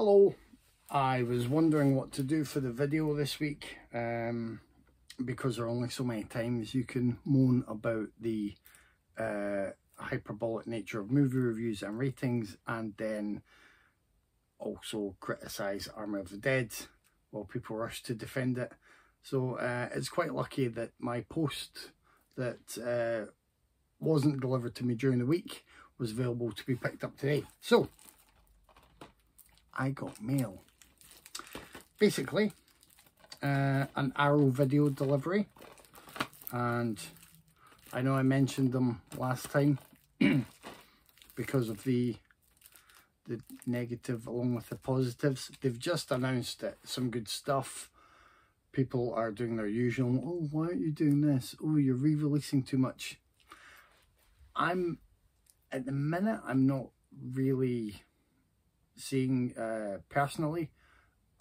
Hello, I was wondering what to do for the video this week because there are only so many times you can moan about the hyperbolic nature of movie reviews and ratings and then also criticise Army of the Dead while people rush to defend it. So it's quite lucky that my post that wasn't delivered to me during the week was available to be picked up today. So I got mail. Basically, an Arrow video delivery, and I know I mentioned them last time because of the negative along with the positives. They've just announced it, some good stuff. People are doing their usual, oh, why aren't you doing this? Oh, you're re-releasing too much. At the minute, I'm not really seeing personally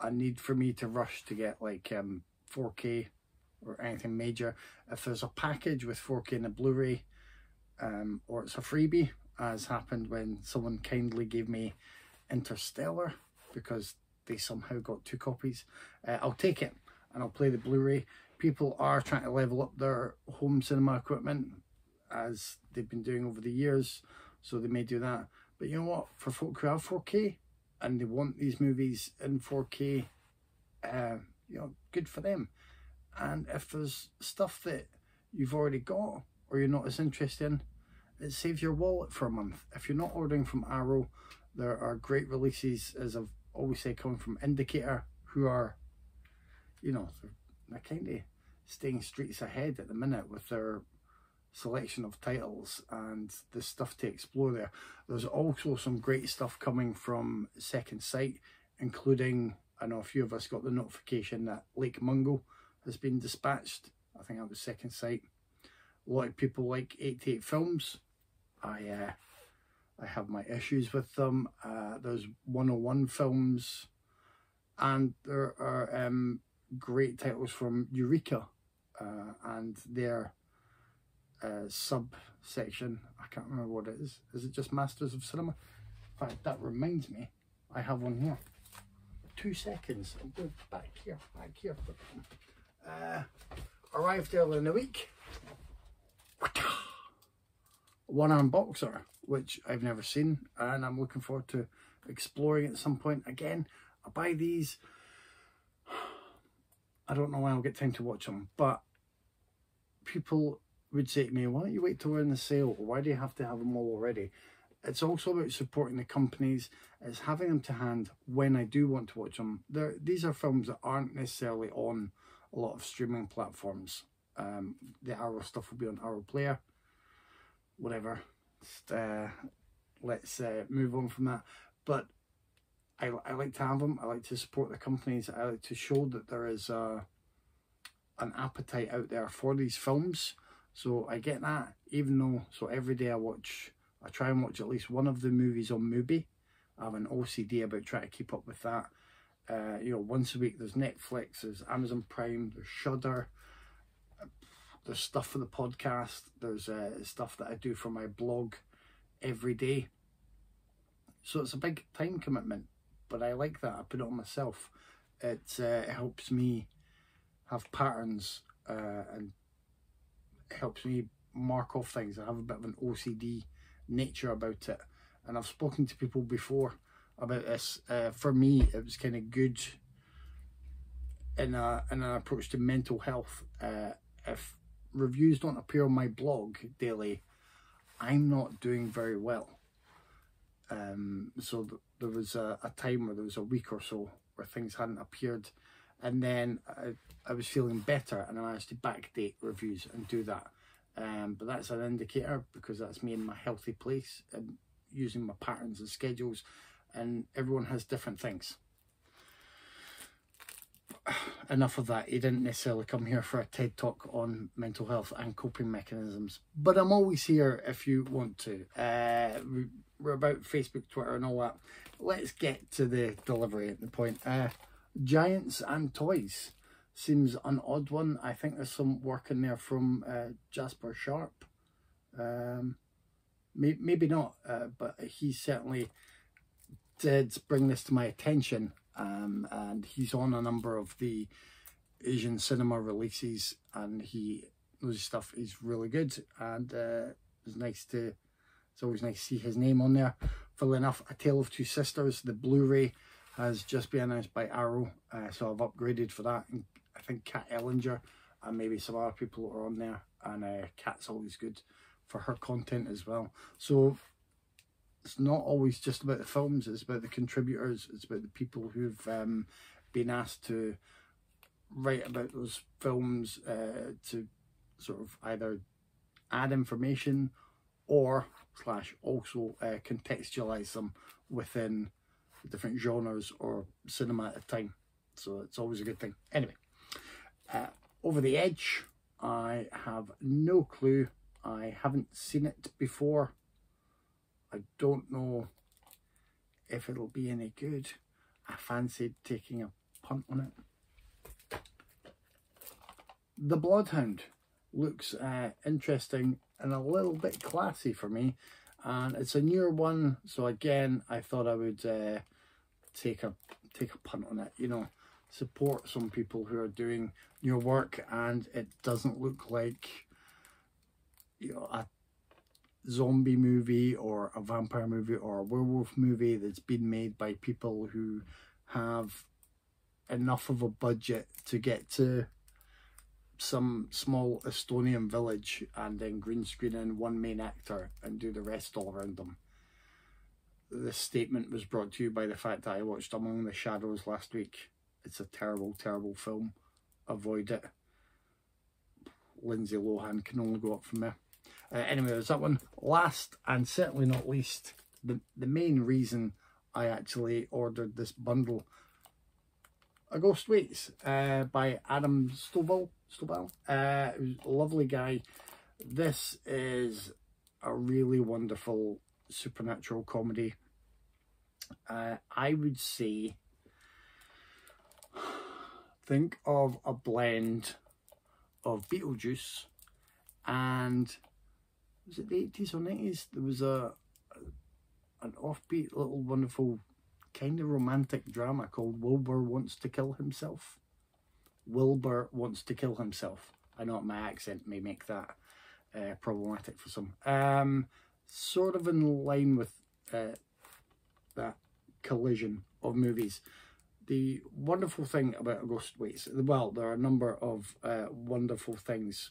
a need for me to rush to get like 4K or anything major. If there's a package with 4K and a Blu-ray or it's a freebie, as happened when someone kindly gave me Interstellar because they somehow got 2 copies, I'll take it and I'll play the Blu-ray. People are trying to level up their home cinema equipment as they've been doing over the years, so they may do that. But you know what, for folk who have 4K and they want these movies in 4K, you know, good for them. And if there's stuff that you've already got or you're not as interested in, it saves your wallet for a month. If you're not ordering from Arrow, there are great releases, as I've always said, coming from Indicator, who are, you know, they're kind of staying streets ahead at the minute with their selection of titles and the stuff to explore there. There's also some great stuff coming from Second Sight, including, I know a few of us got the notification that Lake Mungo has been dispatched. I think that was Second Sight. A lot of people like 88 Films. I have my issues with them. There's 101 Films, and there are great titles from Eureka and their subsection. I can't remember what it is. Is it just Masters of Cinema? In fact, that reminds me, I have one here. 2 seconds. I'll go back here. Arrived earlier in the week. One-arm boxer, which I've never seen, and I'm looking forward to exploring at some point. Again, I buy these. I don't know when I'll get time to watch them, but people would say to me, why don't you wait till we're in the sale, or why do you have to have them all already? It's also about supporting the companies. It's having them to hand when I do want to watch them. These are films that aren't necessarily on a lot of streaming platforms. The Arrow stuff will be on Arrow Player, whatever. Let's move on from that. But I like to have them. I like to support the companies. I like to show that there is an appetite out there for these films. So I get that, even though, so every day I try and watch at least one of the movies on Mubi. I have an OCD about trying to keep up with that. You know, once a week there's Netflix, there's Amazon Prime, there's Shudder, there's stuff for the podcast, there's stuff that I do for my blog every day. So it's a big time commitment, but I like that. I put it on myself. It helps me have patterns and helps me mark off things. I have a bit of an OCD nature about it, and I've spoken to people before about this. For me, it was kind of good in an approach to mental health. If reviews don't appear on my blog daily, I'm not doing very well. So there was a time where there was a week or so where things hadn't appeared, and then I was feeling better and I managed to backdate reviews and do that. But that's an indicator, because that's me in my healthy place and using my patterns and schedules, and everyone has different things. Enough of that. You didn't necessarily come here for a TED talk on mental health and coping mechanisms, but I'm always here if you want to. We're about Facebook, Twitter and all that. Let's get to the delivery at the point. Giants and Toys seems an odd one. I think there's some work in there from Jasper Sharp. Maybe not, but he's certainly did bring this to my attention, and he's on a number of the Asian cinema releases, and his stuff is really good, and it's always nice to see his name on there. Funnily enough, A Tale of Two Sisters, the Blu-ray, has just been announced by Arrow, so I've upgraded for that. And I think Kat Ellinger and maybe some other people are on there, and Kat's always good for her content as well. So it's not always just about the films, it's about the contributors, it's about the people who've been asked to write about those films, to sort of either add information or also contextualize them within different genres or cinema at a time. So it's always a good thing. Anyway, Over the Edge, I have no clue. I haven't seen it before. I don't know if it'll be any good. I fancied taking a punt on it. The Bloodhound looks interesting and a little bit classy for me, and it's a newer one, so again I thought I would take a punt on it, you know, support some people who are doing new work, and it doesn't look like, you know, a zombie movie or a vampire movie or a werewolf movie that's been made by people who have enough of a budget to get to some small Estonian village and then green screen in one main actor and do the rest all around them. This statement was brought to you by the fact that I watched Among the Shadows last week. It's a terrible, terrible film. Avoid it. Lindsay Lohan can only go up from there. Anyway, there's that one. Last and certainly not least, the main reason I actually ordered this bundle, A Ghost Waits, by Adam Stovall. Who's a lovely guy. This is a really wonderful supernatural comedy. I would say, think of a blend of Beetlejuice and, was it the 80s or 90s? There was an offbeat little wonderful kind of romantic drama called Wilbur Wants to Kill Himself. Wilbur Wants to Kill Himself. I know my accent may make that problematic for some. Sort of in line with that collision of movies. The wonderful thing about A Ghost Waits, well, there are a number of wonderful things.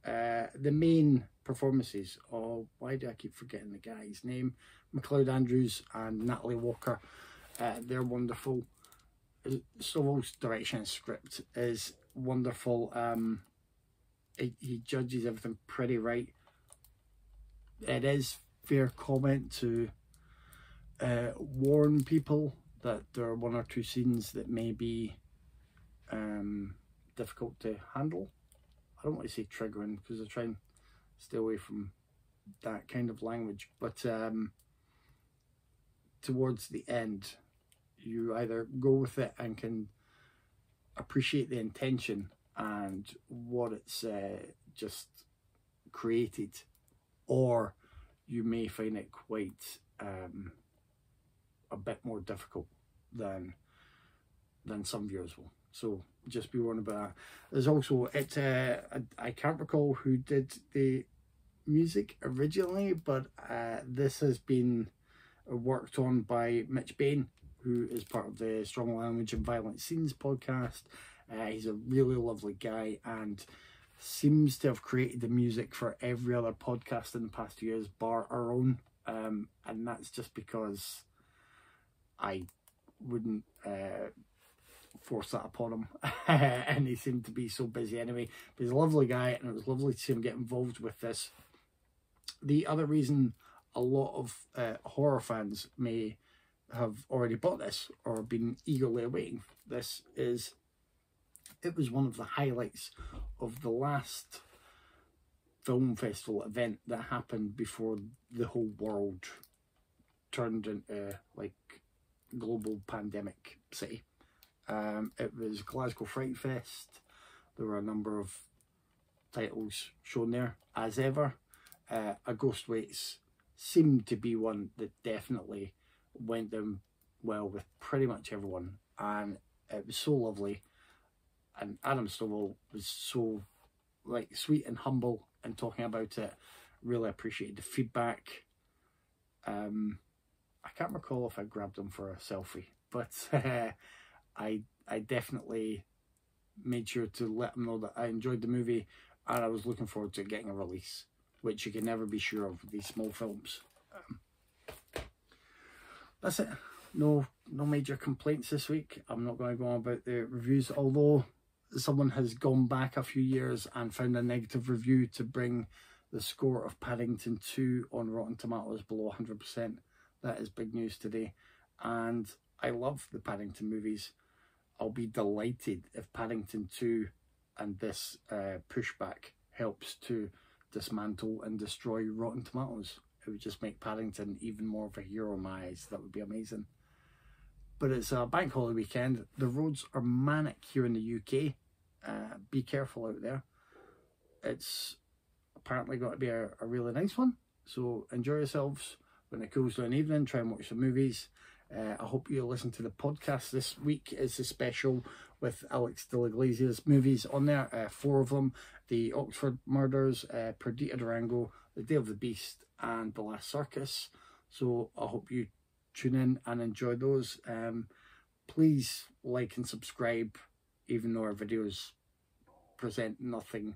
The main performances, why do I keep forgetting the guy's name? McLeod Andrews and Natalie Walker. They're wonderful. Stovall's direction and script is wonderful. He judges everything pretty right. It is fair comment to warn people that there are one or two scenes that may be difficult to handle. I don't want to say triggering because I try and stay away from that kind of language, but towards the end you either go with it and can appreciate the intention and what it's just created, or you may find it quite a bit more difficult than some viewers will. So just be warned about that. There's also, I can't recall who did the music originally, but this has been worked on by Mitch Bain, who is part of the Strong Language and Violent Scenes podcast. He's a really lovely guy and seems to have created the music for every other podcast in the past 2 years, bar our own. And that's just because I wouldn't force that upon him. And he seemed to be so busy anyway. But he's a lovely guy, and it was lovely to see him get involved with this. The other reason a lot of horror fans may have already bought this or been eagerly awaiting this is it was one of the highlights of the last film festival event that happened before the whole world turned into like global pandemic city. It was Glasgow Fright Fest. There were a number of titles shown there as ever. A Ghost Waits seemed to be one that definitely went down well with pretty much everyone, and it was so lovely. And Adam Stovall was so like sweet and humble in talking about it. Really appreciated the feedback. I can't recall if I grabbed him for a selfie, but I definitely made sure to let him know that I enjoyed the movie and I was looking forward to getting a release, which you can never be sure of with these small films. That's it. No major complaints this week. I'm not going to go on about the reviews, although someone has gone back a few years and found a negative review to bring the score of Paddington 2 on Rotten Tomatoes below 100%. That is big news today. And I love the Paddington movies. I'll be delighted if Paddington 2 and this pushback helps to dismantle and destroy Rotten Tomatoes. It would just make Paddington even more of a hero in my eyes. That would be amazing. But it's a bank holiday weekend. The roads are manic here in the UK. Be careful out there. It's apparently got to be a really nice one. So enjoy yourselves when it cools down evening. Try and watch some movies. I hope you listen to the podcast this week. It's a special with Alex de la Iglesias movies on there. 4 of them. The Oxford Murders, Perdita Durango, The Day of the Beast, and The Last Circus. So I hope you tune in and enjoy those. Please like and subscribe, even though our videos present nothing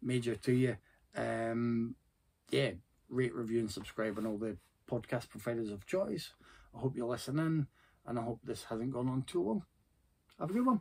major to you. Yeah, rate, review and subscribe on all the podcast providers of choice. I hope you listen in, and I hope this hasn't gone on too long. Have a good one.